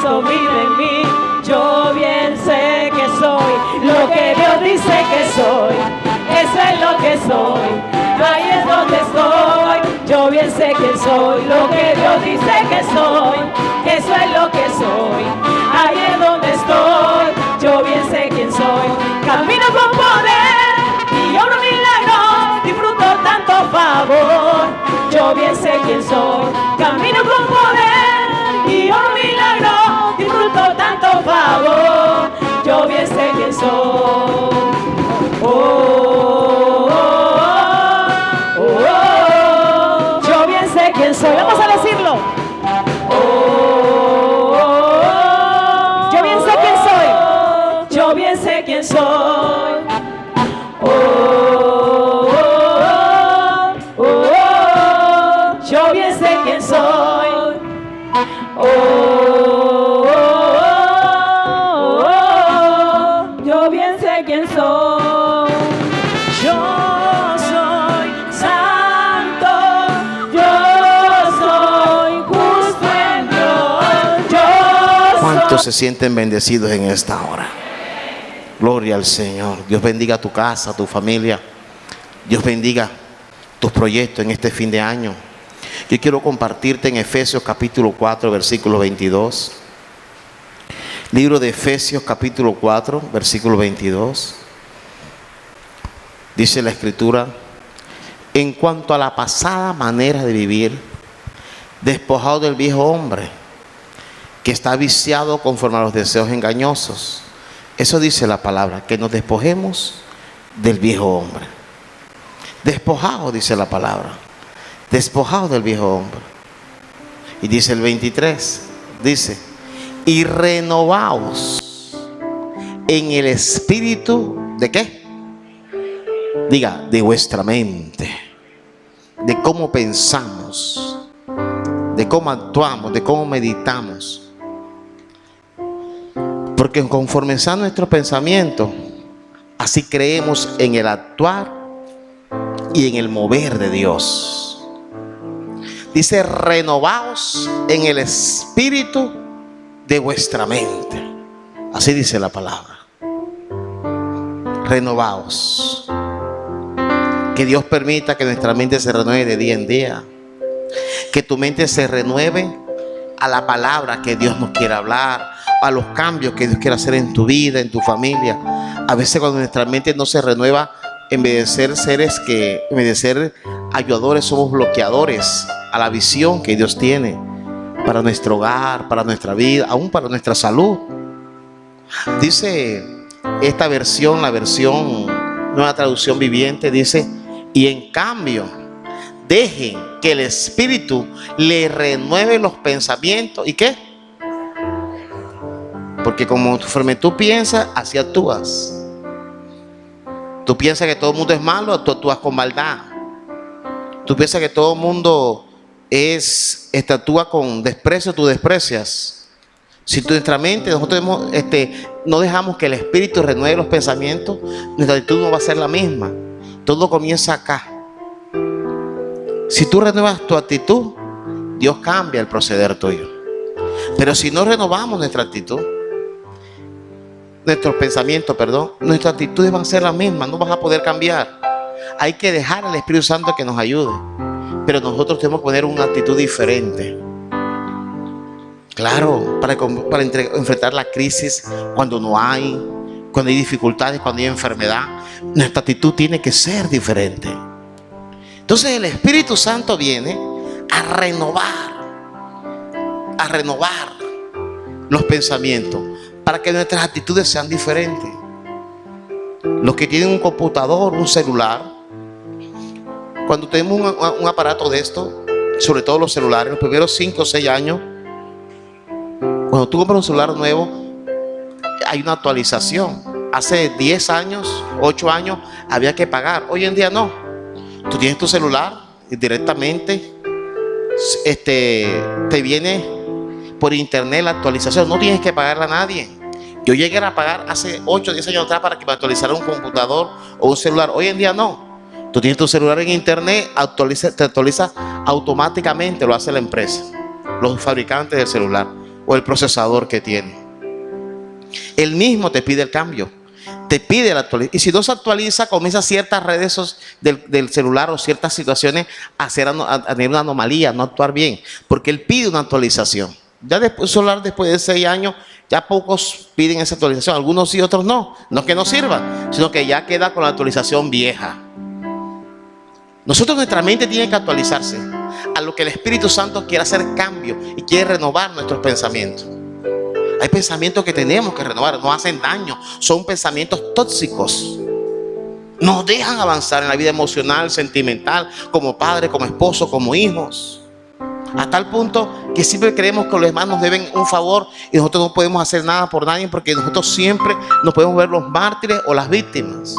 Cristo vive en mí. Yo bien sé que soy lo que Dios dice que soy. Eso es lo que soy. Ahí es donde estoy. Yo bien sé que soy lo que Dios dice que soy. Eso es lo que soy. Ahí es donde estoy. Yo bien sé quién soy. Camino con poder y obro milagros. Disfruto tanto favor. Yo bien sé quién soy. Camino con poder y obro milagros. Disfruto tanto favor. Yo bien sé quién soy. Oh, oh, oh, oh, oh. Yo bien sé quién soy. Vamos a decirlo. Oh, oh, oh. Yo bien sé quién soy. Yo bien sé quién soy. Oh, oh, oh, oh, oh. Yo bien sé quién soy. Oh, oh, oh, oh. Yo bien sé quién soy. Yo soy santo. Yo soy justo en Dios. Yo ¿Cuántos se sienten bendecidos en esta hora? Gloria al Señor. Dios bendiga tu casa, tu familia. Dios bendiga tus proyectos en este fin de año. Yo quiero compartirte en Efesios capítulo 4, versículo 22. Libro de Efesios capítulo 4, versículo 22. Dice la Escritura: en cuanto a la pasada manera de vivir, despojado del viejo hombre, que está viciado conforme a los deseos engañosos. Eso dice la palabra, que nos despojemos del viejo hombre. Despojado, dice la palabra. Despojado del viejo hombre. Y dice el 23, dice: y renovaos en el espíritu, ¿de qué? Diga, de vuestra mente. De cómo pensamos, de cómo actuamos, de cómo meditamos. Porque conforme sea nuestro pensamiento, así creemos en el actuar y en el mover de Dios. Dice: renovaos en el espíritu de vuestra mente. Así dice la palabra. Renovaos. Que Dios permita que nuestra mente se renueve de día en día. Que tu mente se renueve a la palabra que Dios nos quiere hablar, a los cambios que Dios quiere hacer en tu vida, en tu familia. A veces cuando nuestra mente no se renueva, en vez de ser ayudadores, somos bloqueadores a la visión que Dios tiene para nuestro hogar, para nuestra vida, aún para nuestra salud. Dice esta versión, la versión Nueva Traducción Viviente, dice: y en cambio, dejen que el Espíritu le renueve los pensamientos. ¿Y qué? Porque conforme tú piensas, así actúas. Tú piensas que todo el mundo es malo, tú actúas con maldad. Tú piensas que todo el mundo actúa con desprecio, tú desprecias. Si nuestra mente, nosotros no dejamos que el Espíritu renueve los pensamientos, nuestra actitud no va a ser la misma. Todo comienza acá. Si tú renuevas tu actitud, Dios cambia el proceder tuyo. Pero si no renovamos nuestra actitud, nuestros pensamientos, nuestras actitudes van a ser las mismas, no vas a poder cambiar. Hay que dejar al Espíritu Santo que nos ayude, pero nosotros tenemos que poner una actitud diferente. Claro, para enfrentar la crisis cuando hay dificultades, cuando hay enfermedad, nuestra actitud tiene que ser diferente. Entonces el Espíritu Santo viene a renovar los pensamientos para que nuestras actitudes sean diferentes. Los que tienen un computador, un celular, cuando tenemos un aparato de esto, sobre todo los celulares, los primeros 5 o 6 años, cuando tú compras un celular nuevo, hay una actualización. Hace 10 años, 8 años, había que pagar. Hoy en día no. Tú tienes tu celular y directamente te viene por internet la actualización. No tienes que pagarle a nadie. Yo llegué a pagar hace 8 o 10 años atrás para que me actualizara un computador o un celular. Hoy en día no. Tú tienes tu celular en internet, te actualiza automáticamente, lo hace la empresa, los fabricantes del celular. o el procesador que tiene. Él mismo te pide el cambio, te pide la actualización. Y si no se actualiza, comienza ciertas redes del celular o ciertas situaciones a tener una anomalía, a no actuar bien, porque Él pide una actualización. Ya después, celular después de 6 años, ya pocos piden esa actualización, algunos sí, otros no. No es que no sirva, sino que ya queda con la actualización vieja. Nosotros, nuestra mente tiene que actualizarse a lo que el Espíritu Santo quiere hacer cambio y quiere renovar nuestros pensamientos. Hay pensamientos que tenemos que renovar, nos hacen daño, son pensamientos tóxicos. Nos dejan avanzar en la vida emocional, sentimental, como padre, como esposo, como hijos. A tal punto que siempre creemos que los demás nos deben un favor y nosotros no podemos hacer nada por nadie, porque nosotros siempre nos podemos ver los mártires o las víctimas.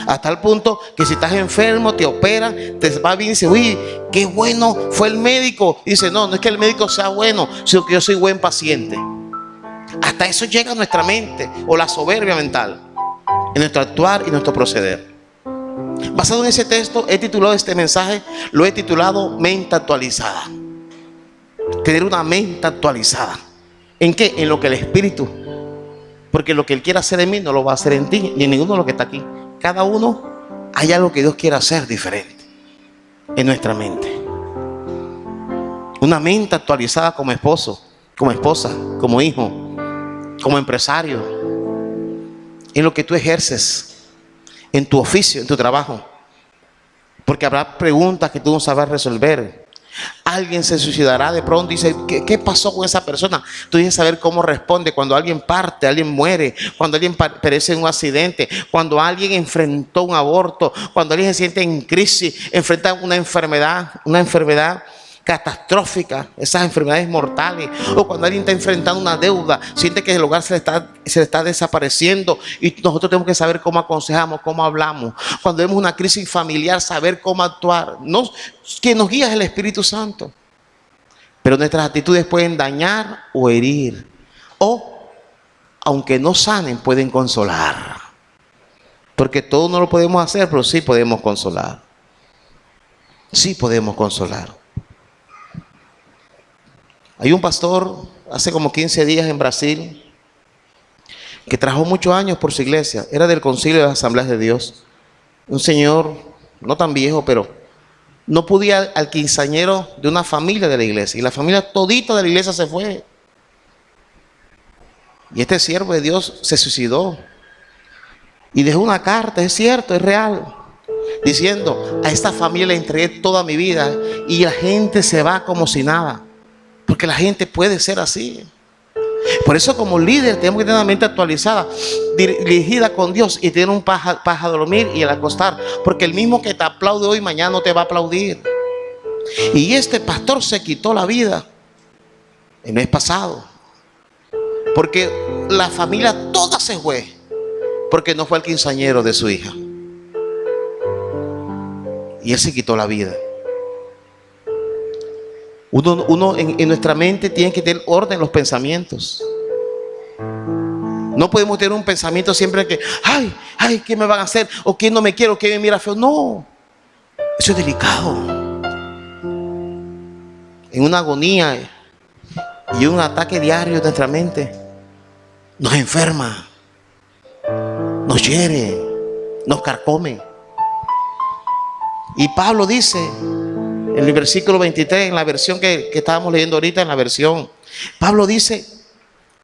A tal punto que si estás enfermo, te operan, te va bien y dices, uy, qué bueno fue el médico. Y dice, no, no es que el médico sea bueno, sino que yo soy buen paciente. Hasta eso llega a nuestra mente, o la soberbia mental, en nuestro actuar y nuestro proceder. Basado en ese texto, he titulado este mensaje, lo he titulado mente actualizada. Tener una mente actualizada. ¿En qué? En lo que el Espíritu, porque lo que Él quiere hacer en mí no lo va a hacer en ti, ni en ninguno de los que está aquí. Cada uno hay algo que Dios quiere hacer diferente en nuestra mente. Una mente actualizada como esposo, como esposa, como hijo, como empresario, en lo que tú ejerces, en tu oficio, en tu trabajo. Porque habrá preguntas que tú no sabes resolver. Alguien se suicidará de pronto y dice, ¿qué pasó con esa persona? Tú tienes que saber cómo responde cuando alguien parte, alguien muere, cuando alguien perece en un accidente, cuando alguien enfrentó un aborto, cuando alguien se siente en crisis, enfrenta una enfermedad catastrófica, esas enfermedades mortales, o cuando alguien está enfrentando una deuda, siente que el hogar se le está desapareciendo y nosotros tenemos que saber cómo aconsejamos, cómo hablamos. Cuando vemos una crisis familiar, saber cómo actuar. Que nos guía es el Espíritu Santo, pero nuestras actitudes pueden dañar o herir, o aunque no sanen, pueden consolar, porque todo no lo podemos hacer, pero sí podemos consolar. Sí podemos consolar. Hay un pastor hace como 15 días en Brasil que trabajó muchos años por su iglesia. Era del Concilio de las Asambleas de Dios. Un señor no tan viejo, pero no podía al quinceañero de una familia de la iglesia. Y la familia todita de la iglesia se fue. Y este siervo de Dios se suicidó. Y dejó una carta, es cierto, es real, diciendo, a esta familia le entregué toda mi vida y la gente se va como si nada. Porque la gente puede ser así. Por eso como líder tenemos que tener una mente actualizada, dirigida con Dios, y tener un paja a dormir y al acostar. Porque el mismo que te aplaude hoy, mañana no te va a aplaudir. Y este pastor se quitó la vida el mes pasado. Porque la familia toda se fue. Porque no fue el quinceañero de su hija. Y él se quitó la vida. Uno en nuestra mente tiene que tener orden en los pensamientos. No podemos tener un pensamiento siempre que, ay, ¿qué me van a hacer? O ¿quién no me quiere? O ¿quién me mira feo? No, eso es delicado. En una agonía y un ataque diario de nuestra mente nos enferma, nos hiere, nos carcome. Y Pablo dice en el versículo 23, en la versión que estábamos leyendo ahorita, en la versión, Pablo dice,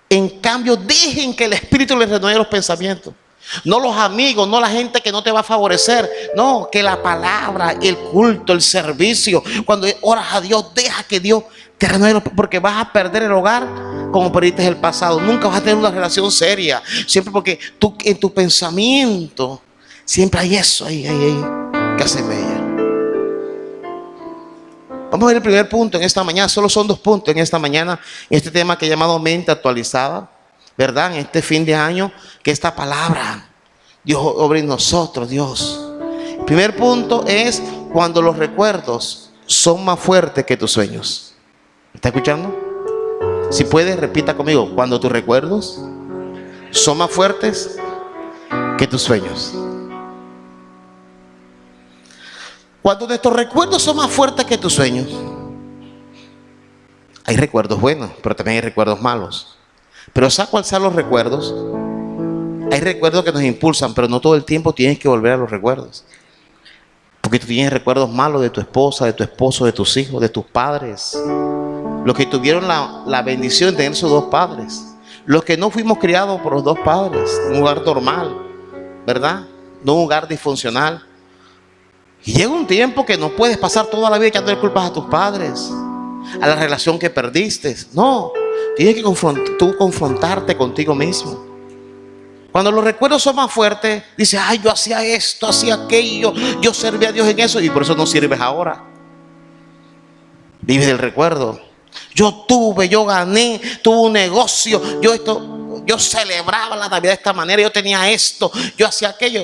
en cambio dejen que el Espíritu les renueve los pensamientos. No los amigos, no la gente que no te va a favorecer. No, que la palabra, el culto, el servicio. Cuando oras a Dios, deja que Dios te renueve, porque vas a perder el hogar como perdiste el pasado. Nunca vas a tener una relación seria. Siempre porque tú, en tu pensamiento, siempre hay eso ahí que hace mella. Vamos a ver el primer punto en esta mañana. Solo son 2 puntos en esta mañana, en este tema que he llamado mente actualizada, ¿verdad? En este fin de año, que esta palabra Dios obra en nosotros, Dios. El primer punto es cuando los recuerdos son más fuertes que tus sueños. ¿Está escuchando? Si puedes, repita conmigo. Cuando tus recuerdos son más fuertes que tus sueños. Cuando nuestros recuerdos son más fuertes que tus sueños, Hay recuerdos buenos, pero también hay recuerdos malos. Pero ¿sabes cuáles son los recuerdos? Hay recuerdos que nos impulsan, pero no todo el tiempo tienes que volver a los recuerdos. Porque tú tienes recuerdos malos de tu esposa, de tu esposo, de tus hijos, de tus padres. Los que tuvieron la bendición de tener sus dos padres. Los que no fuimos criados por los dos padres. En un hogar normal, ¿verdad? No un hogar disfuncional. Y llega un tiempo que no puedes pasar toda la vida echándole culpas a tus padres, a la relación que perdiste. No, tienes que tú confrontarte contigo mismo. Cuando los recuerdos son más fuertes, dices, ay, yo hacía esto, hacía aquello, yo serví a Dios en eso, y por eso no sirves ahora. Vives del recuerdo. Yo gané, tuve un negocio, yo celebraba la Navidad de esta manera, yo tenía esto, yo hacía aquello.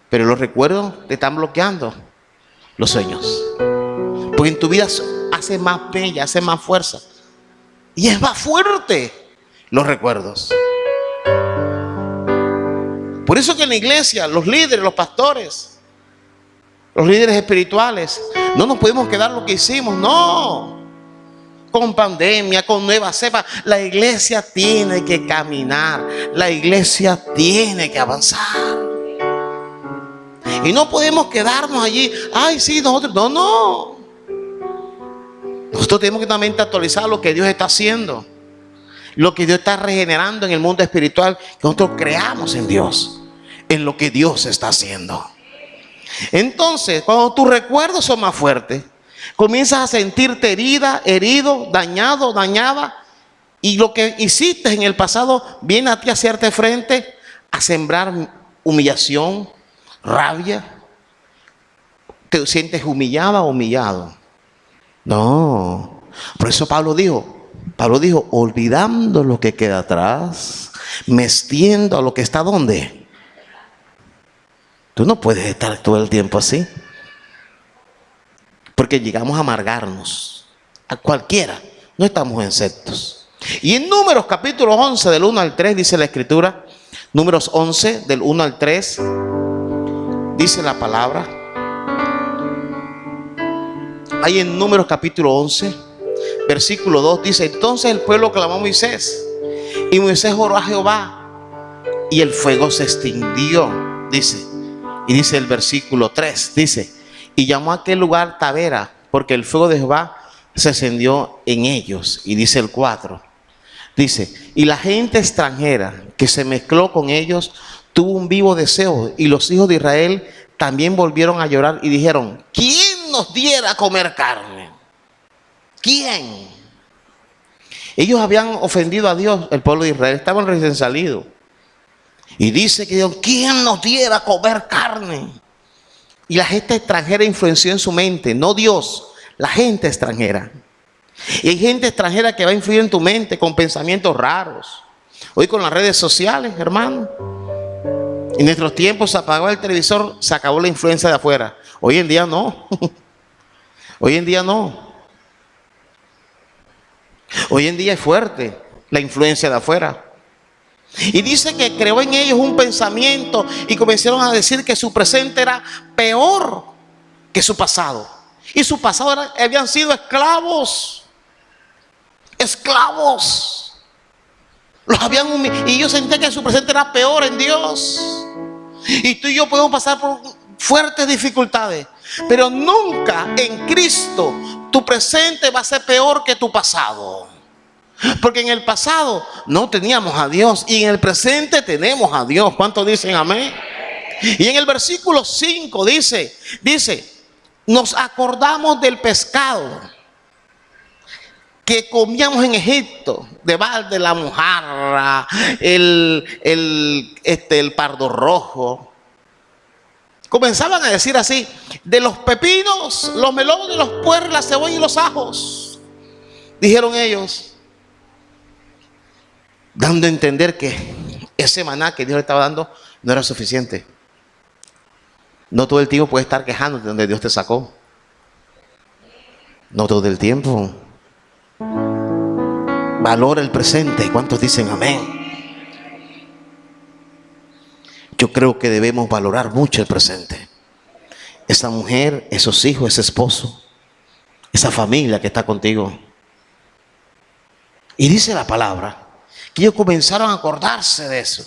Pero los recuerdos te están bloqueando los sueños. Porque en tu vida hace más bella, hace más fuerza. Y es más fuerte los recuerdos. Por eso que en la iglesia, los líderes, los pastores, los líderes espirituales, no nos podemos quedar lo que hicimos, no. Con pandemia, con nueva cepa, la iglesia tiene que caminar, la iglesia tiene que avanzar. Y no podemos quedarnos allí, ay sí, nosotros, no. Nosotros tenemos que también actualizar lo que Dios está haciendo, lo que Dios está regenerando en el mundo espiritual, que nosotros creamos en Dios, en lo que Dios está haciendo. Entonces, cuando tus recuerdos son más fuertes, comienzas a sentirte herida, herido, dañado, dañada, y lo que hiciste en el pasado viene a ti a hacerte frente, a sembrar humillación, rabia. Te sientes humillada o humillado. No. Por eso Pablo dijo, olvidando lo que queda atrás, me extiendo a lo que está ¿dónde? Tú no puedes estar todo el tiempo así. Porque llegamos a amargarnos. A cualquiera. No estamos exentos. Y en Números capítulo 11 del 1 al 3 dice la escritura. Números 11 del 1 al 3 dice la palabra. Ahí en Números capítulo 11 versículo 2 dice: entonces el pueblo clamó a Moisés, y Moisés oró a Jehová, y el fuego se extinguió, dice. Y dice el versículo 3, dice: y llamó a aquel lugar Tabera, porque el fuego de Jehová se encendió en ellos. Y dice el 4, dice: y la gente extranjera que se mezcló con ellos tuvo un vivo deseo, y los hijos de Israel también volvieron a llorar y dijeron: ¿quién nos diera a comer carne? ¿Quién? Ellos habían ofendido a Dios, el pueblo de Israel, estaban recién salidos. Y dice que Dios, ¿quién nos diera a comer carne? Y la gente extranjera influenció en su mente, no Dios, la gente extranjera. Y hay gente extranjera que va a influir en tu mente con pensamientos raros. Hoy con las redes sociales, hermano. En nuestros tiempos se apagó el televisor, se acabó la influencia de afuera. Hoy en día no. Hoy en día no. Hoy en día es fuerte la influencia de afuera. Y dice que creó en ellos un pensamiento y comenzaron a decir que su presente era peor que su pasado. Y su pasado habían sido esclavos. Esclavos. Los habían humillado. Y ellos sentían que su presente era peor en Dios. Y tú y yo podemos pasar por fuertes dificultades, pero nunca en Cristo tu presente va a ser peor que tu pasado. Porque en el pasado no teníamos a Dios y en el presente tenemos a Dios. ¿Cuántos dicen amén? Y en el versículo 5 dice, nos acordamos del pescado que comíamos en Egipto, de la mojarra, el pardo rojo. Comenzaban a decir así: de los pepinos, los melones, los puerros, la cebolla y los ajos. Dijeron ellos, dando a entender que ese maná que Dios le estaba dando no era suficiente. No todo el tiempo puedes estar quejándote de donde Dios te sacó. No todo el tiempo. Valora el presente. ¿Cuántos dicen amén? Yo creo que debemos valorar mucho el presente. Esa mujer, esos hijos, ese esposo, esa familia que está contigo. Y dice la palabra que ellos comenzaron a acordarse de eso.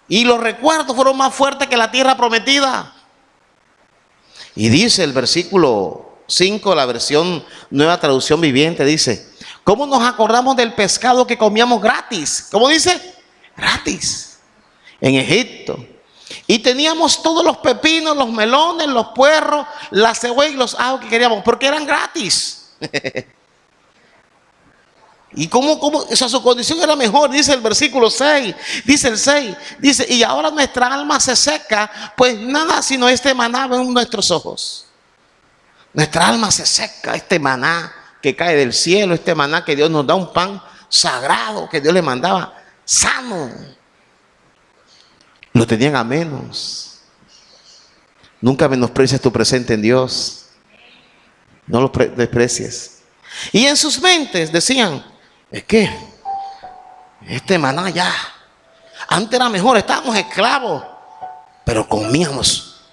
Y los recuerdos fueron más fuertes que la tierra prometida. Y dice el versículo 5, la versión Nueva Traducción Viviente, dice: ¿cómo nos acordamos del pescado que comíamos gratis? ¿Cómo dice? Gratis. En Egipto. Y teníamos todos los pepinos, los melones, los puerros, la cebolla y los ajos que queríamos, porque eran gratis. ¿Y cómo? O sea, su condición era mejor, dice el versículo 6, dice el 6, dice: y ahora nuestra alma se seca, pues nada sino este maná ven nuestros ojos. Nuestra alma se seca, este maná que cae del cielo, este maná que Dios nos da, un pan sagrado que Dios le mandaba, sano. Lo tenían a menos. Nunca menosprecies tu presente en Dios. No lo desprecies. Y en sus mentes decían: es que este maná ya, antes era mejor, estábamos esclavos, pero comíamos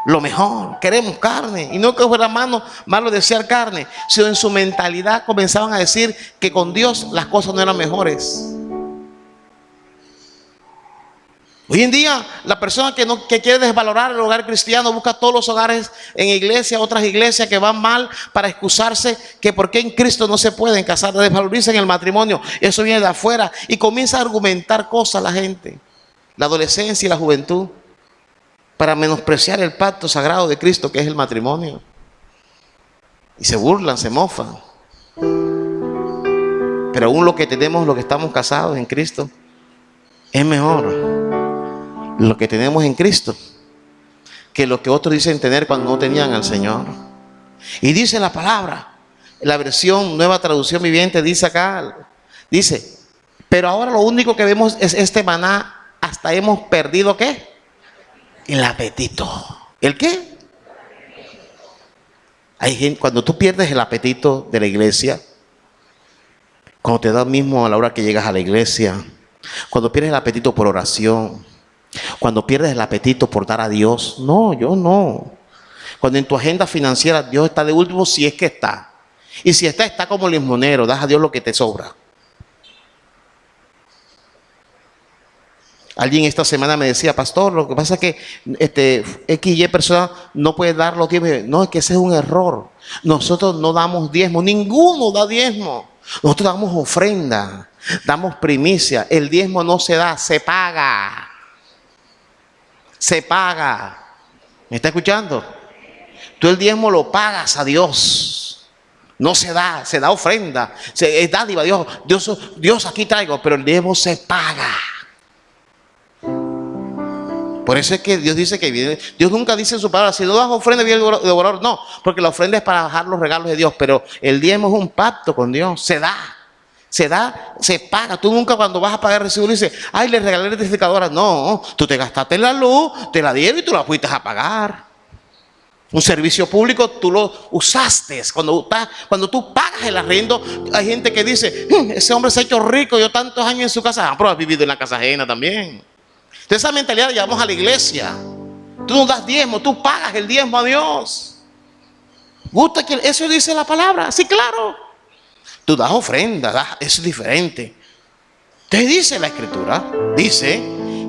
lo mejor, queremos carne. Y no que fuera malo desear carne, sino en su mentalidad comenzaban a decir que con Dios las cosas no eran mejores. Hoy en día la persona que quiere desvalorar el hogar cristiano busca todos los hogares en iglesia, otras iglesias que van mal, para excusarse que por qué en Cristo no se pueden casar, desvalorizan el matrimonio. Eso viene de afuera y comienza a argumentar cosas la gente, la adolescencia y la juventud, para menospreciar el pacto sagrado de Cristo, que es el matrimonio. Y se burlan, se mofan. Pero aún lo que tenemos, los que estamos casados en Cristo, es mejor lo que tenemos en Cristo que lo que otros dicen tener cuando no tenían al Señor. Y dice la palabra, la versión Nueva Traducción Viviente dice acá, dice: pero ahora lo único que vemos es este maná, hasta hemos perdido ¿qué? El apetito. ¿El qué? Hay gente, cuando tú pierdes el apetito de la iglesia, cuando te da mismo a la hora que llegas a la iglesia, cuando pierdes el apetito por oración, cuando pierdes el apetito por dar a Dios, no, yo no. Cuando en tu agenda financiera Dios está de último, si es que está. Y si está como limonero, das a Dios lo que te sobra. Alguien esta semana me decía: pastor, lo que pasa es que X y persona no puede dar los diezmos. No, es que ese es un error. Nosotros no damos diezmo, ninguno da diezmo. Nosotros damos ofrenda, damos primicia. El diezmo no se da, se paga. Se paga. ¿Me está escuchando? Tú el diezmo lo pagas a Dios. No se da, se da ofrenda. Es dádiva. Dios aquí traigo, pero el diezmo se paga. Por eso es que Dios dice que viene. Dios nunca dice en su palabra: si no das ofrenda, viene el devorador. No, porque la ofrenda es para bajar los regalos de Dios. Pero el diezmo es un pacto con Dios. Se da, se paga. Tú nunca cuando vas a pagar el recibo dices: ay, le regalé la electrificadora. No, tú te gastaste la luz, te la dieron y tú la fuiste a pagar. Un servicio público tú lo usaste. Cuando tú pagas el arriendo, hay gente que dice: ese hombre se ha hecho rico, yo tantos años en su casa. Pero has vivido en la casa ajena también. Entonces esa mentalidad la llevamos a la iglesia. Tú no das diezmo, tú pagas el diezmo a Dios. Gusta que eso dice la palabra, sí, claro. Tú das ofrenda, eso es diferente. Entonces dice la escritura, dice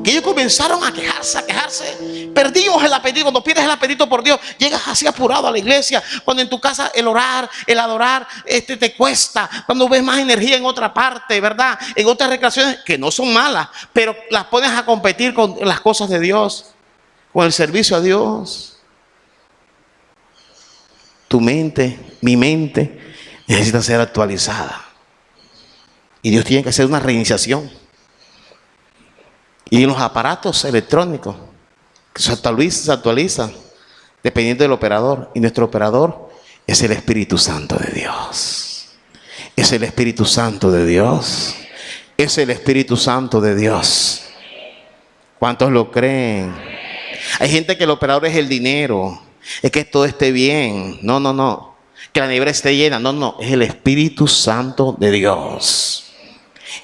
que ellos comenzaron a quejarse. Perdimos el apetito. Cuando pierdes el apetito por Dios, llegas así apurado a la iglesia. Cuando en tu casa el orar, el adorar, te cuesta. Cuando ves más energía en otra parte, ¿verdad? En otras recreaciones que no son malas, pero las pones a competir con las cosas de Dios, con el servicio a Dios. Tu mente, mi mente, necesita ser actualizada. Y Dios tiene que hacer una reiniciación. Y en los aparatos electrónicos que se actualizan dependiendo del operador. Y nuestro operador es el Espíritu Santo de Dios. Es el Espíritu Santo de Dios. Es el Espíritu Santo de Dios. ¿Cuántos lo creen? Hay gente que el operador es el dinero. Es que todo esté bien. No. Que la nevera esté llena. No. Es el Espíritu Santo de Dios.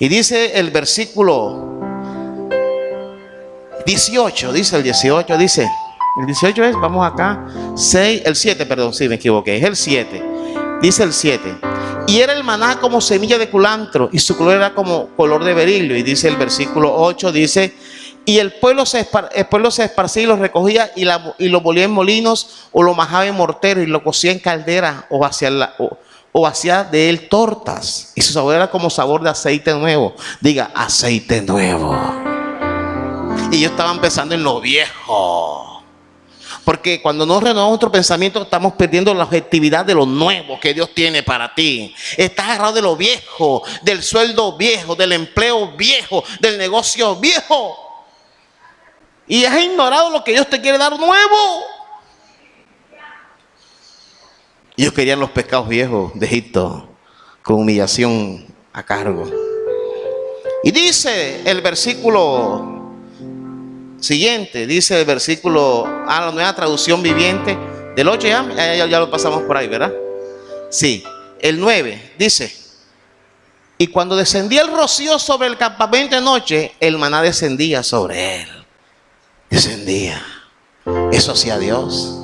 Y dice el versículo 18, dice el 18, dice, el 18 es, vamos acá, 6, el 7, perdón, sí, me equivoqué, es el 7, dice el 7, Y era el maná como semilla de culantro, y su color era como color de berilio. Y dice el versículo 8, dice: y el pueblo se esparcía y lo recogía y lo molía en molinos, o lo majaba en mortero y lo cocía en caldera, o hacía de él tortas. Y su sabor era como sabor de aceite nuevo. Diga, aceite nuevo. Y ellos estaban pensando en lo viejo. Porque cuando no renovamos nuestro pensamiento, estamos perdiendo la objetividad de lo nuevo que Dios tiene para ti. Estás agarrado de lo viejo, del sueldo viejo, del empleo viejo, del negocio viejo. Y has ignorado lo que Dios te quiere dar nuevo. Ellos querían los pescados viejos de Egipto, con humillación a cargo. Y dice el versículo siguiente, dice el versículo, la nueva traducción viviente, del 8 ya lo pasamos por ahí, ¿verdad? Sí, el 9 dice: y cuando descendía el rocío sobre el campamento de noche, el maná descendía sobre él. Descendía. Eso hacía Dios.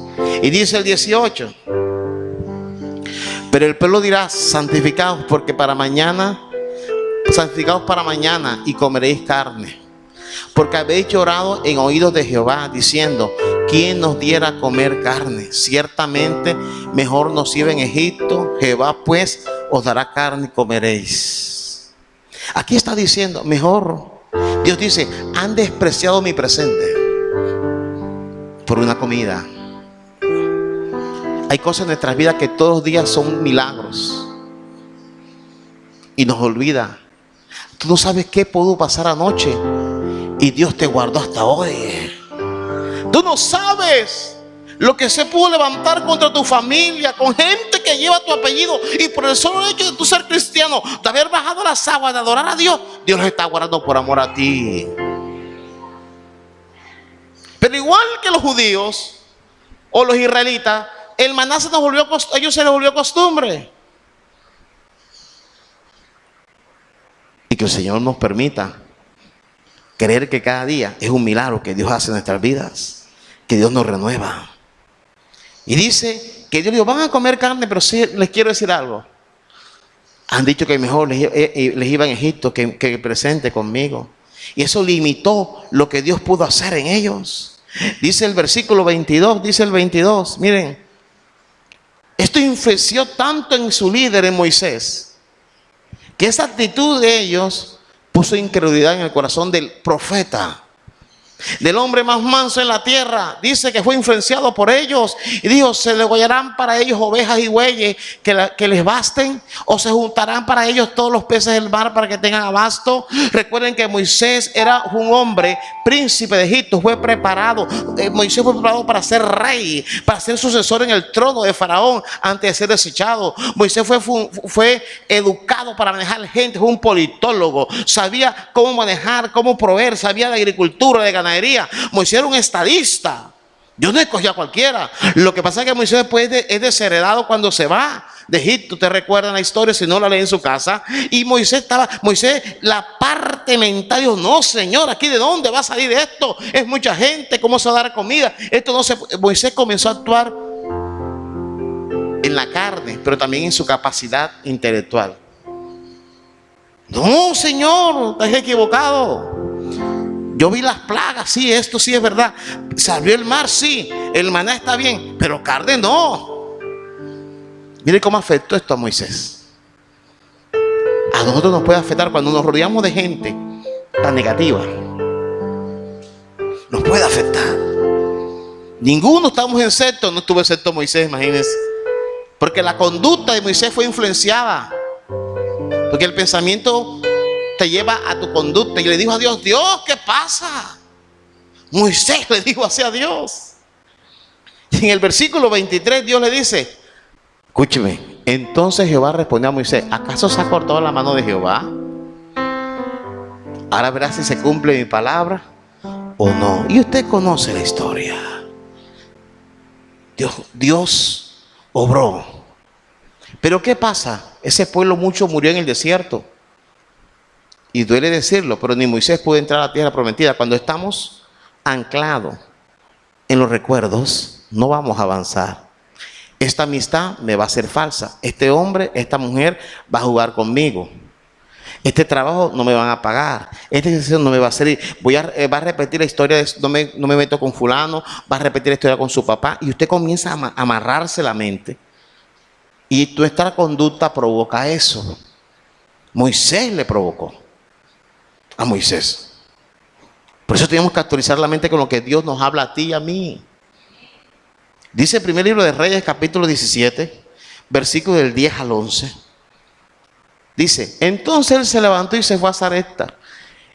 Y dice el 18: pero el pueblo dirá: santificados para mañana, y comeréis carne, porque habéis llorado en oídos de Jehová, diciendo: ¿quién nos diera a comer carne? Ciertamente mejor nos iba en Egipto. Jehová pues os dará carne y comeréis. Aquí está diciendo mejor. Dios dice: han despreciado mi presente por una comida. Hay cosas en nuestras vidas que todos los días son milagros y nos olvida. Tú no sabes qué pudo pasar anoche y Dios te guardó hasta hoy. Tú no sabes lo que se pudo levantar contra tu familia, con gente que lleva tu apellido, y por el solo hecho de tú ser cristiano, de haber bajado las aguas, de adorar a Dios, Dios los está guardando por amor a ti. Pero igual que los judíos o los israelitas, el maná se les volvió costumbre. Y que el Señor nos permita creer que cada día es un milagro que Dios hace en nuestras vidas, que Dios nos renueva. Y dice que Dios dijo: van a comer carne, pero sí les quiero decir algo. Han dicho que mejor les iba en Egipto que presente conmigo. Y eso limitó lo que Dios pudo hacer en ellos. Dice el versículo 22, miren, esto influenció tanto en su líder, en Moisés, que esa actitud de ellos puso incredulidad en el corazón del profeta, del hombre más manso en la tierra. Dice que fue influenciado por ellos y dijo: ¿se degollarán para ellos ovejas y bueyes que les basten? ¿O se juntarán para ellos todos los peces del mar para que tengan abasto? Recuerden que Moisés era un hombre príncipe de Egipto. Moisés fue preparado para ser rey, para ser sucesor en el trono de Faraón antes de ser desechado. Moisés fue educado para manejar gente, fue un politólogo, sabía cómo manejar, cómo proveer, sabía de agricultura, de ganadería. Moisés era un estadista. Dios no escogió a cualquiera. Lo que pasa es que Moisés después es desheredado cuando se va de Egipto. ¿Te recuerdan la historia? Si no, la leen en su casa. Y Moisés, la parte mental dijo: no, Señor, ¿aquí de dónde va a salir esto? Es mucha gente, ¿cómo se va a dar comida? Moisés comenzó a actuar en la carne, pero también en su capacidad intelectual. No, Señor, estás equivocado. Yo vi las plagas, sí, esto sí es verdad. Se abrió el mar, sí. El maná está bien, pero carne no. Mire cómo afectó esto a Moisés. A nosotros nos puede afectar cuando nos rodeamos de gente tan negativa. Nos puede afectar. Ninguno estamos excepto, no estuvo excepto Moisés, imagínense. Porque la conducta de Moisés fue influenciada. Porque el pensamiento te lleva a tu conducta. Y le dijo a Dios: Dios, ¿qué pasa? Moisés le dijo así a Dios. Y en el versículo 23 Dios le dice: escúcheme. Entonces Jehová respondió a Moisés: ¿acaso se ha cortado la mano de Jehová? Ahora verás si se cumple mi palabra o no. Y usted conoce la historia. Dios obró. Pero ¿qué pasa? Ese pueblo mucho murió en el desierto. Y duele decirlo, pero ni Moisés pudo entrar a la tierra prometida. Cuando estamos anclados en los recuerdos, no vamos a avanzar. esta amistad me va a ser falsa. Este hombre, esta mujer va a jugar conmigo. Este trabajo no me van a pagar. Este ejercicio no me va a hacer. Va a repetir la historia. No me meto con fulano. Va a repetir la historia con su papá. Y usted comienza a amarrarse la mente. Y nuestra conducta provoca eso. Moisés le provocó a Moisés. Por eso tenemos que actualizar la mente con lo que Dios nos habla a ti y a mí. Dice el primer libro de Reyes, capítulo 17, versículo del 10 al 11. Dice, entonces él se levantó y se fue a Sarepta.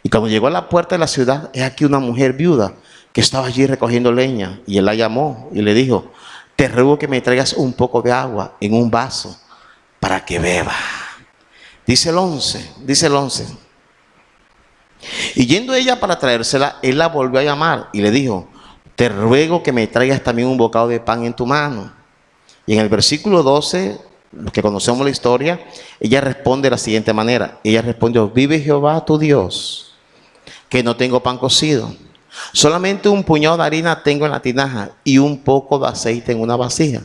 Y cuando llegó a la puerta de la ciudad, he aquí una mujer viuda que estaba allí recogiendo leña. Y él la llamó y le dijo, te ruego que me traigas un poco de agua en un vaso para que beba. Dice el 11. Y yendo ella para traérsela, él la volvió a llamar y le dijo, te ruego que me traigas también un bocado de pan en tu mano. Y en el versículo 12, los que conocemos la historia, ella responde de la siguiente manera. Ella respondió, vive Jehová tu Dios, que no tengo pan cocido. Solamente un puñado de harina tengo en la tinaja y un poco de aceite en una vasija.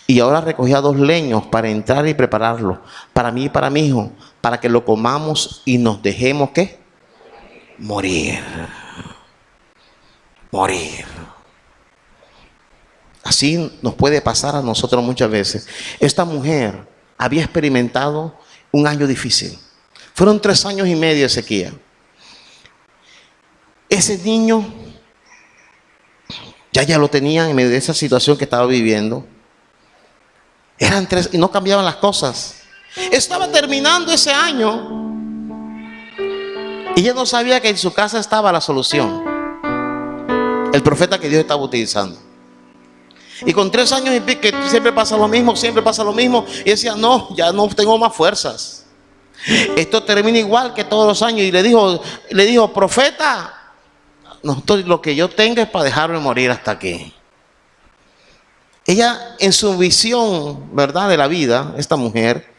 Y ahora recogía 2 leños para entrar y prepararlo, para mí y para mi hijo, para que lo comamos y nos dejemos, ¿qué? Morir. Así nos puede pasar a nosotros muchas veces. Esta mujer había experimentado un año difícil. Fueron 3 años y medio de sequía. Ese niño ya lo tenía en medio de esa situación que estaba viviendo. Eran 3 y no cambiaban las cosas. Estaba terminando ese año y ella no sabía que en su casa estaba la solución. El profeta que Dios estaba utilizando. Y con 3 años y pico, que siempre pasa lo mismo. Y decía, no, ya no tengo más fuerzas. Esto termina igual que todos los años. Y le dijo, profeta, no, lo que yo tenga es para dejarme morir hasta aquí. Ella, en su visión, ¿verdad?, de la vida, esta mujer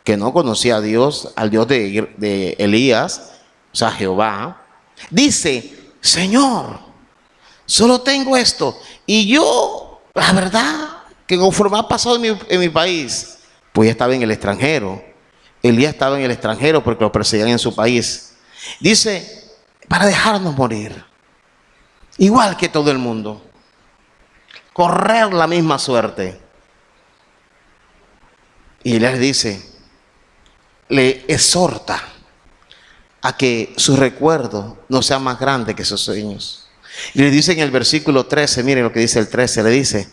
que no conocía a Dios, al Dios de Elías, o sea, Jehová, dice, Señor, solo tengo esto. Y yo, la verdad, que conforme ha pasado en mi país, pues ya estaba en el extranjero. Elías estaba en el extranjero porque lo perseguían en su país. Dice, para dejarnos morir, igual que todo el mundo, correr la misma suerte. Y Elías le exhorta a que su recuerdo no sea más grande que sus sueños. Y le dice en el versículo 13, miren lo que dice el 13, le dice,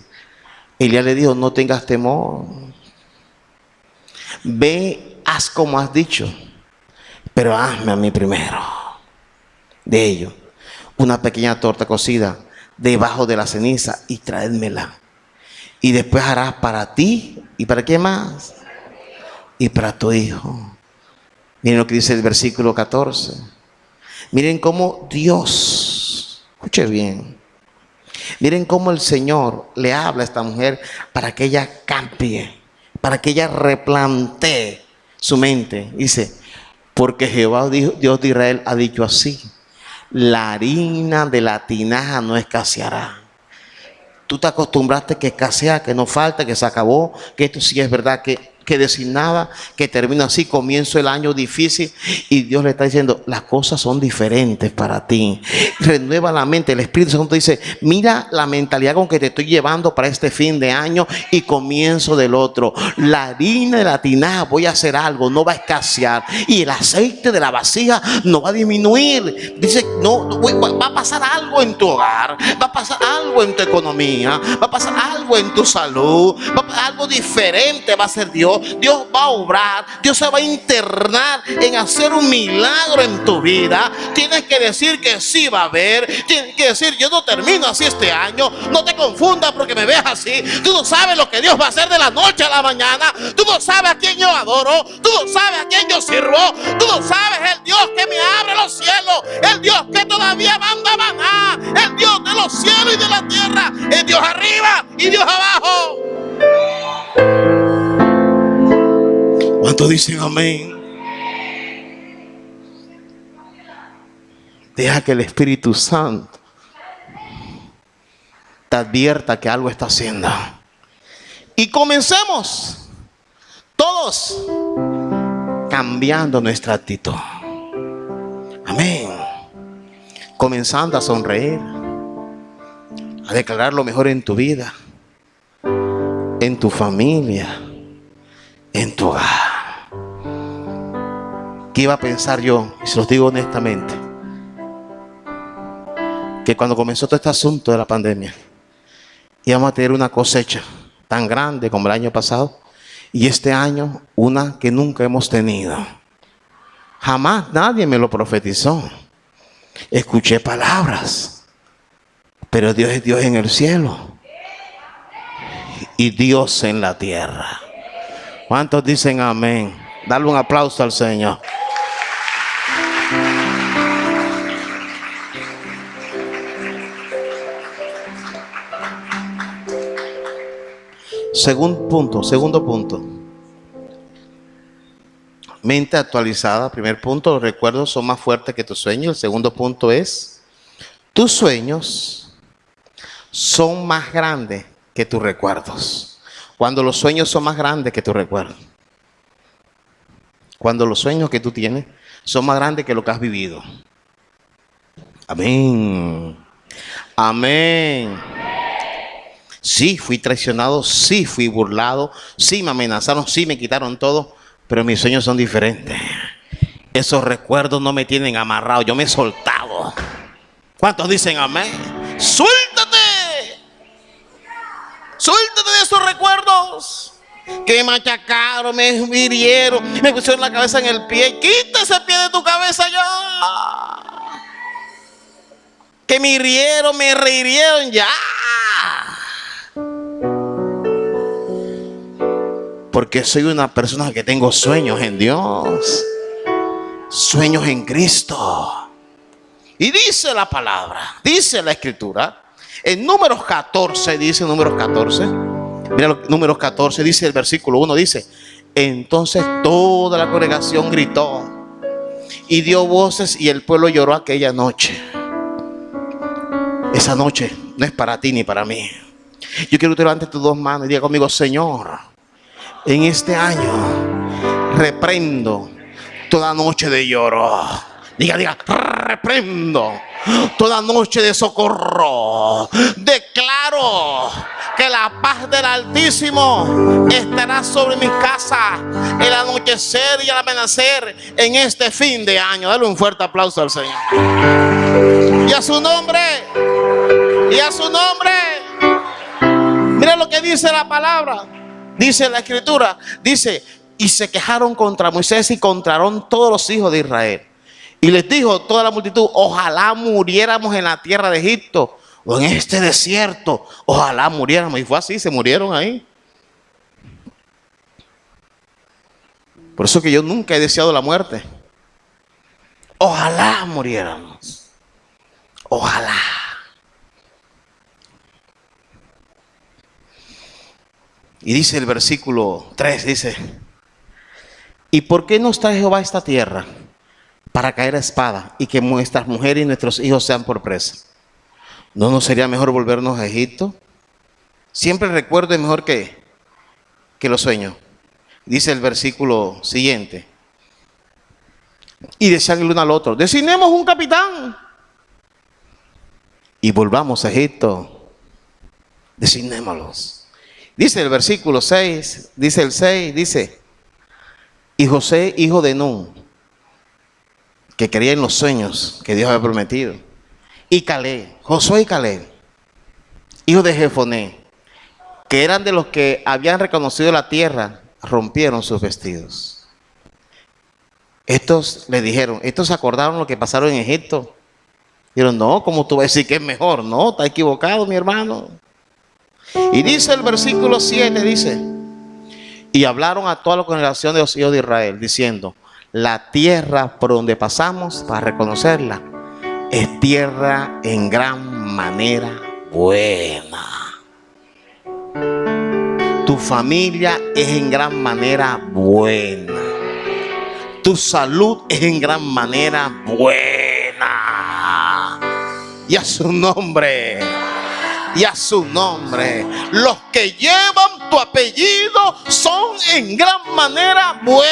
Elías le dijo, no tengas temor, ve, haz como has dicho, pero hazme a mí primero de ello una pequeña torta cocida debajo de la ceniza y traédmela. Y después harás para ti, ¿y para qué más? Y para tu hijo. Miren lo que dice el versículo 14. Miren cómo Dios, escuche bien, miren cómo el Señor le habla a esta mujer para que ella cambie, para que ella replantee su mente. Dice, porque Jehová, Dios de Israel, ha dicho así, la harina de la tinaja no escaseará. Tú te acostumbraste que escasea, que no falta, que se acabó, que esto sí es verdad, que designada, que termina así, comienzo el año difícil y Dios le está diciendo, las cosas son diferentes para ti. Renueva la mente. El Espíritu Santo dice, mira la mentalidad con que te estoy llevando para este fin de año y comienzo del otro. La harina de la tinaja voy a hacer algo, no va a escasear, y el aceite de la vasija no va a disminuir. Dice, no, va a pasar algo en tu hogar, va a pasar algo en tu economía, va a pasar algo en tu salud, algo diferente va a ser Dios. Dios va a obrar, Dios se va a internar en hacer un milagro en tu vida. Tienes que decir que sí va a haber. Tienes que decir, yo no termino así este año. No te confundas porque me veas así. Tú no sabes lo que Dios va a hacer de la noche a la mañana. Tú no sabes a quién yo adoro. Tú no sabes a quién yo sirvo. Tú no sabes el Dios que me abre los cielos, el Dios que todavía manda maná, el Dios de los cielos y de la tierra, el Dios arriba y Dios abajo. ¿Cuántos dicen amén? Deja que el Espíritu Santo te advierta que algo está haciendo. Y comencemos todos cambiando nuestra actitud. Amén. Comenzando a sonreír, a declarar lo mejor en tu vida, en tu familia, en tu hogar. ¿Qué iba a pensar yo? Y se los digo honestamente, que cuando comenzó todo este asunto de la pandemia, íbamos a tener una cosecha tan grande como el año pasado, y este año una que nunca hemos tenido. Jamás nadie me lo profetizó. Escuché palabras, pero Dios es Dios en el cielo y Dios en la tierra. ¿Cuántos dicen amén? Dale un aplauso al Señor. Segundo punto. Mente actualizada. Primer punto, los recuerdos son más fuertes que tus sueños. El segundo punto es, tus sueños son más grandes que tus recuerdos. Cuando los sueños son más grandes que tus recuerdos. Cuando los sueños que tú tienes son más grandes que lo que has vivido. Amén. Amén. Sí, fui traicionado, sí fui burlado, sí me amenazaron, sí me quitaron todo, pero mis sueños son diferentes. Esos recuerdos no me tienen amarrado, yo me he soltado. ¿Cuántos dicen amén? ¡Suéltate! ¡Suéltate de esos recuerdos! Que me machacaron, me hirieron, me pusieron la cabeza en el pie. ¡Quita ese pie de tu cabeza ya! Que me hirieron, me rehirieron ya. Porque soy una persona que tengo sueños en Dios, sueños en Cristo. Y dice la palabra, dice la escritura, en Números 14, dice Números 14, mira Números 14, dice el versículo 1, dice, entonces toda la congregación gritó y dio voces y el pueblo lloró aquella noche. Esa noche no es para ti ni para mí. Yo quiero que te levantes tus dos manos y diga conmigo, Señor, en este año reprendo toda noche de lloro. Diga, reprendo toda noche de socorro. Declaro que la paz del Altísimo estará sobre mi casa el anochecer y el amanecer en este fin de año. Dale un fuerte aplauso al Señor. Y a su nombre. Y a su nombre. Mira lo que dice la palabra. Dice la escritura, dice, y se quejaron contra Moisés y contra Aarón todos los hijos de Israel. Y les dijo toda la multitud, ojalá muriéramos en la tierra de Egipto o en este desierto, ojalá muriéramos. Y fue así, se murieron ahí. Por eso que yo nunca he deseado la muerte. Ojalá muriéramos. Ojalá. Y dice el versículo 3, dice, ¿y por qué nos trae Jehová a esta tierra? Para caer a espada y que nuestras mujeres y nuestros hijos sean por presa. ¿No nos sería mejor volvernos a Egipto? Siempre el recuerdo es mejor que los sueños. Dice el versículo siguiente. Y decían el uno al otro, designemos un capitán y volvamos a Egipto. Designémoslos. Dice el versículo 6, dice el 6, dice, y José, hijo de Nun, que creía en los sueños que Dios había prometido, y Caleb, Josué y Caleb, hijo de Jefoné, que eran de los que habían reconocido la tierra, rompieron sus vestidos. Estos le dijeron, estos se acordaron lo que pasaron en Egipto. Dijeron, no, ¿cómo tú vas a decir que es mejor? No, está equivocado, mi hermano. Y dice el versículo 7, dice, y hablaron a toda la congregación de los hijos de Israel, diciendo, la tierra por donde pasamos para reconocerla es tierra en gran manera buena. Tu familia es en gran manera buena. Tu salud es en gran manera buena. Y a su nombre. y a su nombre. Los que llevan tu apellido son en gran manera buenos.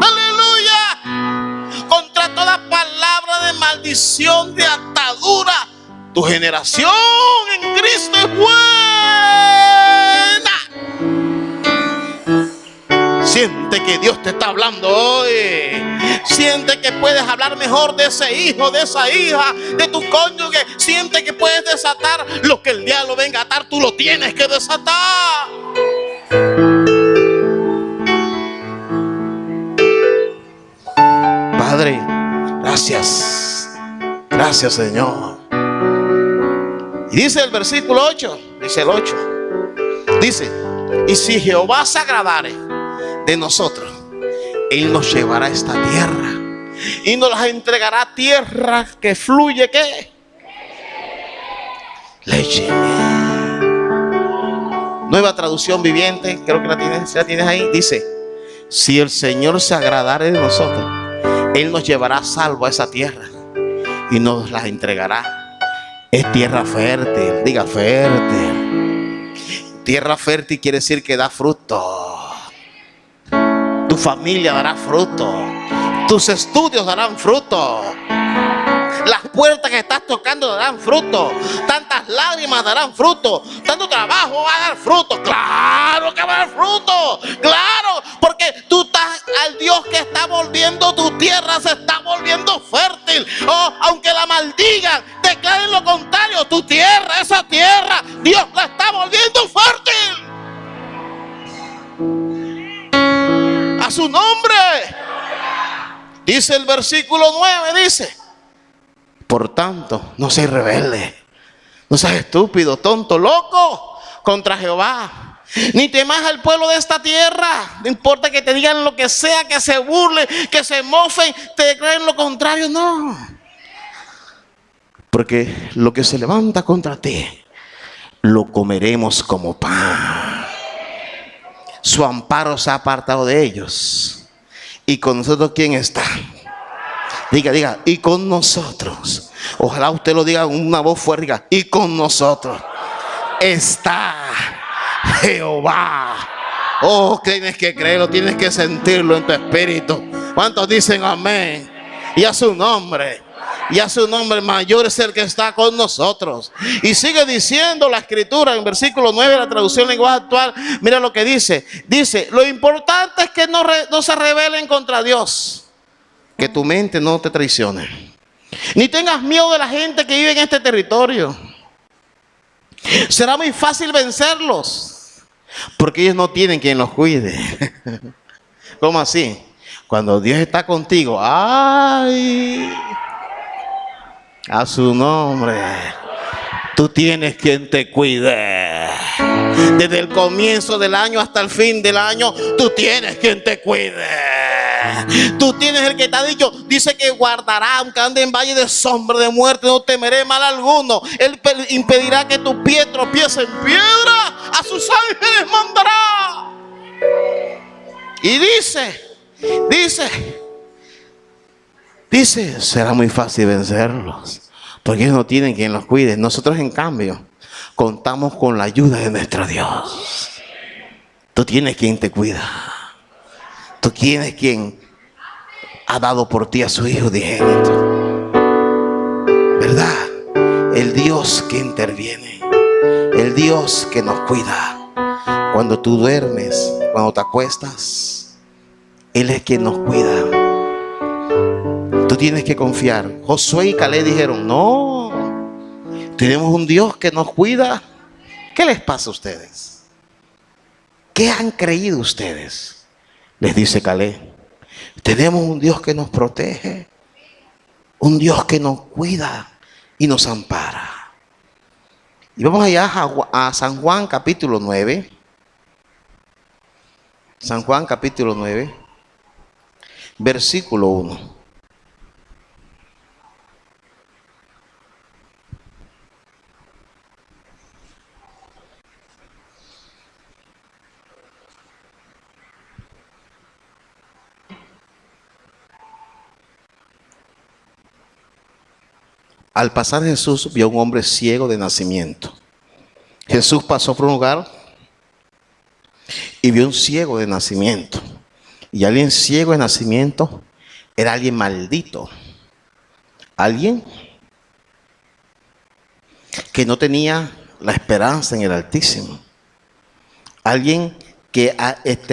Aleluya. Contra toda palabra de maldición, de atadura, tu generación en Cristo es buena. Siente que Dios te está hablando hoy. Siente que puedes hablar mejor de ese hijo, de esa hija, de tu cónyuge. Siente que puedes desatar lo que el diablo venga a atar. Tú lo tienes que desatar. Padre, gracias. Gracias, Señor. Y dice el versículo 8, dice el 8. Dice, y si Jehová se agradare de nosotros, Él nos llevará a esta tierra y nos la entregará, tierra que fluye, ¿qué? Leche. Nueva traducción viviente, creo que la tienes ahí. Dice, si el Señor se agradare de nosotros, Él nos llevará salvo a esa tierra y nos la entregará. Es tierra fértil, diga fértil. Tierra fértil quiere decir que da fruto. Tu familia dará fruto. Tus estudios darán fruto. Las puertas que estás tocando darán fruto. Tantas lágrimas darán fruto. Tanto trabajo va a dar fruto. Claro que va a dar fruto. Claro, porque tú estás al Dios que está volviendo tu tierra, se está volviendo fértil. Oh, aunque la maldigan, declaren lo contrario. Tu tierra, esa tierra, Dios la está volviendo fértil. A su nombre. Dice el versículo 9, dice, por tanto, no seas rebelde, no seas estúpido, tonto, loco contra Jehová, ni temas al pueblo de esta tierra. No importa que te digan lo que sea, que se burlen, que se mofen, te declaren lo contrario, no. Porque lo que se levanta contra ti, lo comeremos como pan. Su amparo se ha apartado de ellos. Y con nosotros, ¿quién está? Diga, y con nosotros. Ojalá usted lo diga con una voz fuerte, diga, y con nosotros está Jehová. Oh, tienes que creerlo, tienes que sentirlo en tu espíritu. ¿Cuántos dicen amén? Y a su nombre. Y a su nombre, mayor es el que está con nosotros. Y sigue diciendo la escritura en versículo 9 de la traducción lenguaje actual. Mira lo que dice. Dice, lo importante es que no se rebelen contra Dios. Que tu mente no te traicione. Ni tengas miedo de la gente que vive en este territorio. Será muy fácil vencerlos, porque ellos no tienen quien los cuide. ¿Cómo así? Cuando Dios está contigo, ¡ay! A su nombre. Tú tienes quien te cuide. Desde el comienzo del año hasta el fin del año, tú tienes quien te cuide. Tú tienes el que te ha dicho, dice que guardará, aunque ande en valle de sombra de muerte, no temeré mal alguno. Él impedirá que tu pie tropiece en piedra, a sus ángeles mandará. Y dice, será muy fácil vencerlos, porque ellos no tienen quien los cuide. Nosotros, en cambio, contamos con la ayuda de nuestro Dios. Tú tienes quien te cuida. Tú tienes quien ha dado por ti a su Hijo unigénito. ¿Verdad? El Dios que interviene. El Dios que nos cuida. Cuando tú duermes, cuando te acuestas, Él es quien nos cuida. Tú tienes que confiar. Josué y Caleb dijeron, no, tenemos un Dios que nos cuida. ¿Qué les pasa a ustedes? ¿Qué han creído ustedes? Les dice Caleb, tenemos un Dios que nos protege, un Dios que nos cuida y nos ampara. Y vamos allá a San Juan capítulo 9. San Juan capítulo 9, versículo 1. Al pasar Jesús vio a un hombre ciego de nacimiento. Jesús pasó por un lugar y vio un ciego de nacimiento. Y alguien ciego de nacimiento era alguien maldito. Alguien que no tenía la esperanza en el Altísimo. Alguien que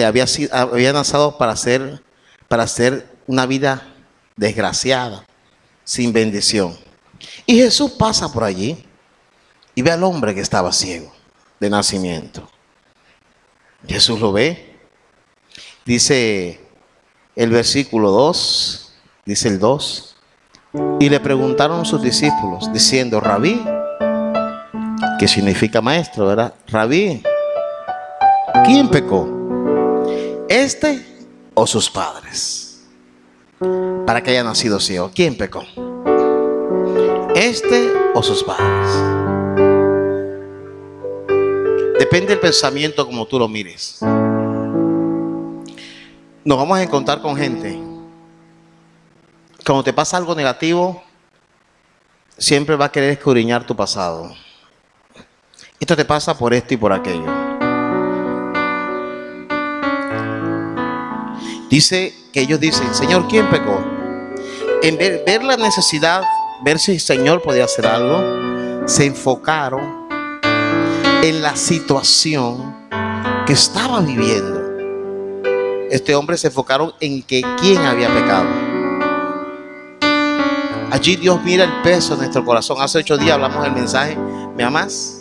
había nacido para hacer una vida desgraciada, sin bendición. Y Jesús pasa por allí y ve al hombre que estaba ciego de nacimiento. Jesús lo ve. Dice el versículo 2, dice el 2, y le preguntaron sus discípulos, diciendo: Rabí, que significa maestro, ¿verdad? Rabí, ¿quién pecó? ¿Este o sus padres? Para que haya nacido ciego. ¿Quién pecó? ¿Este o sus padres? Depende del pensamiento como tú lo mires. Nos vamos a encontrar con gente. Cuando te pasa algo negativo, siempre va a querer escudriñar tu pasado. Esto te pasa por esto y por aquello. Dice que ellos dicen: Señor, ¿quién pecó? En ver la necesidad, ver si el Señor podía hacer algo, se enfocaron en la situación que estaba viviendo. Este hombre se enfocaron en que quién había pecado. Allí Dios mira el peso de nuestro corazón. Hace 8 días hablamos del mensaje: ¿me amas?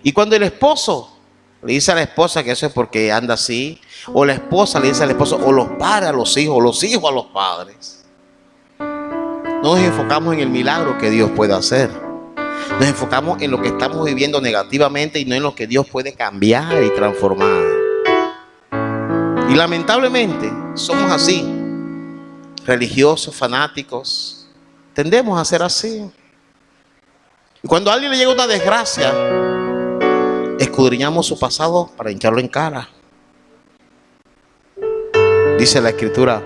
Y cuando el esposo le dice a la esposa que eso es porque anda así, o la esposa le dice al esposo, o los padres a los hijos, o los hijos a los padres, no nos enfocamos en el milagro que Dios puede hacer. Nos enfocamos en lo que estamos viviendo negativamente y no en lo que Dios puede cambiar y transformar. Y lamentablemente somos así, religiosos, fanáticos, tendemos a ser así. Y cuando a alguien le llega una desgracia, escudriñamos su pasado para hincharlo en cara. Dice la Escritura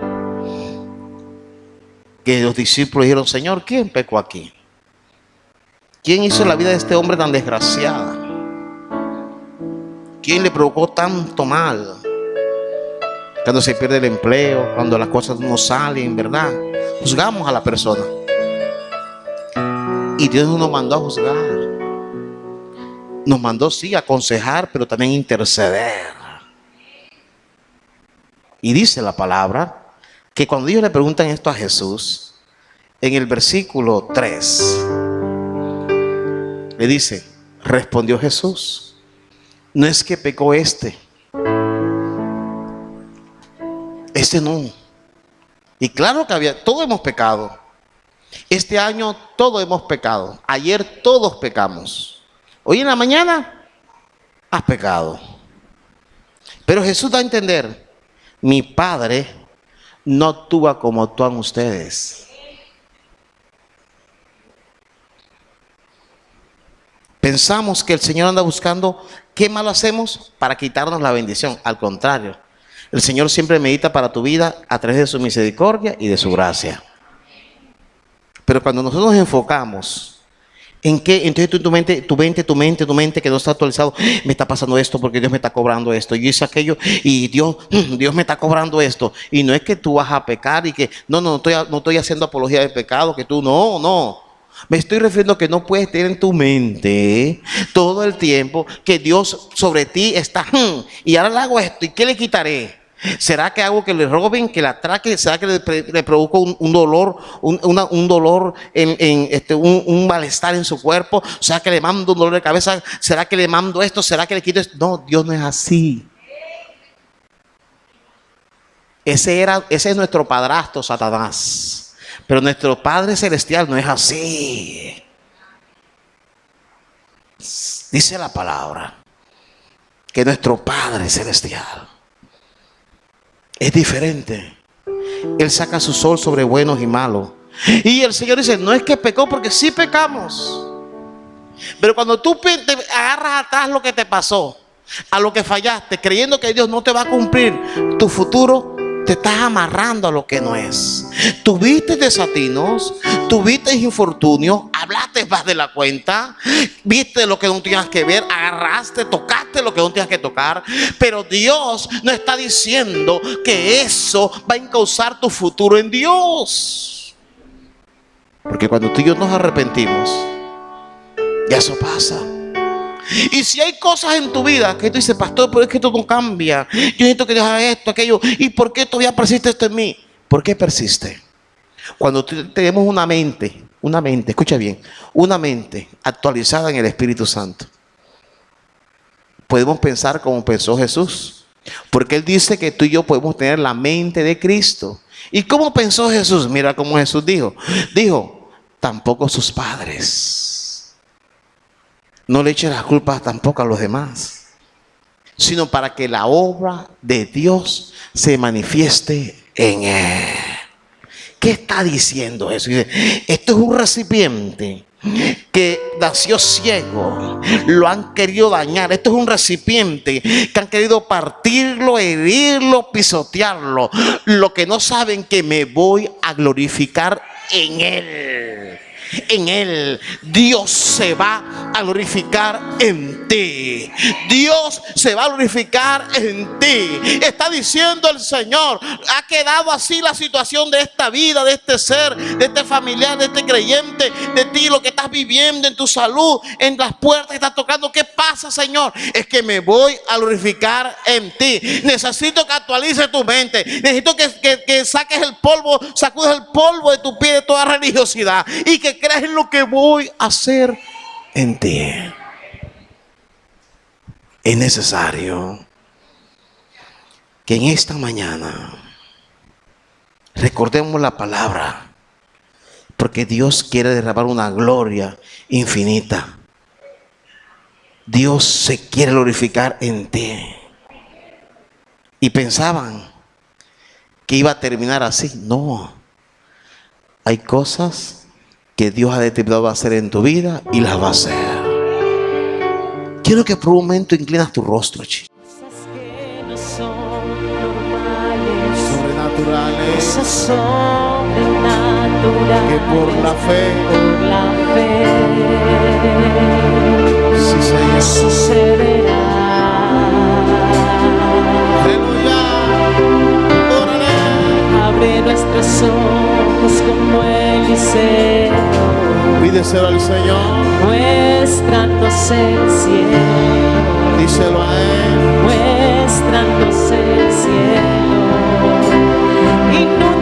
que los discípulos dijeron: Señor, ¿quién pecó aquí? ¿Quién hizo la vida de este hombre tan desgraciada? ¿Quién le provocó tanto mal? Cuando se pierde el empleo, cuando las cosas no salen, ¿verdad? Juzgamos a la persona. Y Dios no nos mandó a juzgar. Nos mandó, sí, a aconsejar, pero también a interceder. Y dice la palabra que cuando ellos le preguntan esto a Jesús, en el versículo 3, le dice: respondió Jesús, no es que pecó este no. Y claro que todos hemos pecado. Este año todos hemos pecado. Ayer todos pecamos. Hoy en la mañana has pecado. Pero Jesús da a entender: mi Padre no actúa como actúan ustedes. Pensamos que el Señor anda buscando qué mal hacemos para quitarnos la bendición. Al contrario, el Señor siempre medita para tu vida a través de su misericordia y de su gracia. Pero cuando nosotros nos enfocamos en que entonces tu mente que no está actualizado, me está pasando esto porque Dios me está cobrando esto, yo hice aquello y Dios me está cobrando esto. Y no es que tú vas a pecar y que no estoy haciendo apología del pecado, que tú no. Me estoy refiriendo a que no puedes tener en tu mente todo el tiempo que Dios sobre ti está. Y ahora le hago esto, ¿y qué le quitaré? ¿Será que hago que le roben, que le atraquen? ¿Será que le provoco un dolor, un dolor, un malestar en su cuerpo? ¿Será que le mando un dolor de cabeza? ¿Será que le mando esto? ¿Será que le quito esto? No, Dios no es así. Ese es nuestro padrastro, Satanás. Pero nuestro Padre Celestial no es así. Dice la palabra que nuestro Padre Celestial es diferente. Él saca su sol sobre buenos y malos. Y el Señor dice: no es que pecó, porque sí pecamos. Pero cuando tú te agarras atrás lo que te pasó, a lo que fallaste, creyendo que Dios no te va a cumplir tu futuro, te estás amarrando a lo que no es. Tuviste desatinos, tuviste infortunios, hablaste más de la cuenta, viste lo que no tenías que ver, agarraste, tocaste lo que no tenías que tocar. Pero Dios no está diciendo que eso va a encauzar tu futuro en Dios. Porque cuando tú y yo nos arrepentimos, ya eso pasa. Y si hay cosas en tu vida que tú dices, pastor, pero es que esto no cambia, yo necesito que Dios haga esto, aquello, ¿y por qué todavía persiste esto en mí? ¿Por qué persiste? Cuando tenemos una mente, escucha bien, una mente actualizada en el Espíritu Santo, podemos pensar como pensó Jesús, porque Él dice que tú y yo podemos tener la mente de Cristo. ¿Y cómo pensó Jesús? Mira cómo Jesús dijo, tampoco sus padres. No le eche las culpas tampoco a los demás, sino para que la obra de Dios se manifieste en él. ¿Qué está diciendo eso? Dice, esto es un recipiente que nació ciego, lo han querido dañar. Esto es un recipiente que han querido partirlo, herirlo, pisotearlo. Lo que no saben que me voy a glorificar en él. En él Dios se va a glorificar en ti. Dios se va a glorificar en ti. Está diciendo el Señor, ha quedado así la situación de esta vida, de este ser, de este familiar, de este creyente, de ti, lo que estás viviendo en tu salud, en las puertas que estás tocando. ¿Qué pasa, Señor? Es que me voy a glorificar en ti. Necesito que actualices tu mente. Necesito que saques el polvo, sacudes el polvo de tu pie de toda religiosidad y que creas en lo que voy a hacer en ti. Es necesario que en esta mañana recordemos la palabra, porque Dios quiere derramar una gloria infinita. Dios se quiere glorificar en ti. Y pensaban que iba a terminar así. No, hay cosas que Dios ha determinado hacer en tu vida y las va a hacer. Quiero que por un momento inclinas tu rostro, chicos. Cosas que no son normales, Sobrenaturales, cosas sobrenaturales, que por la fe, sí, Señor, sucederán. Aleluya. Órale. Abre nuestros ojos como Eliseo, Pídeselo al Señor, muéstranos el cielo, díselo a Él. muéstranos el cielo y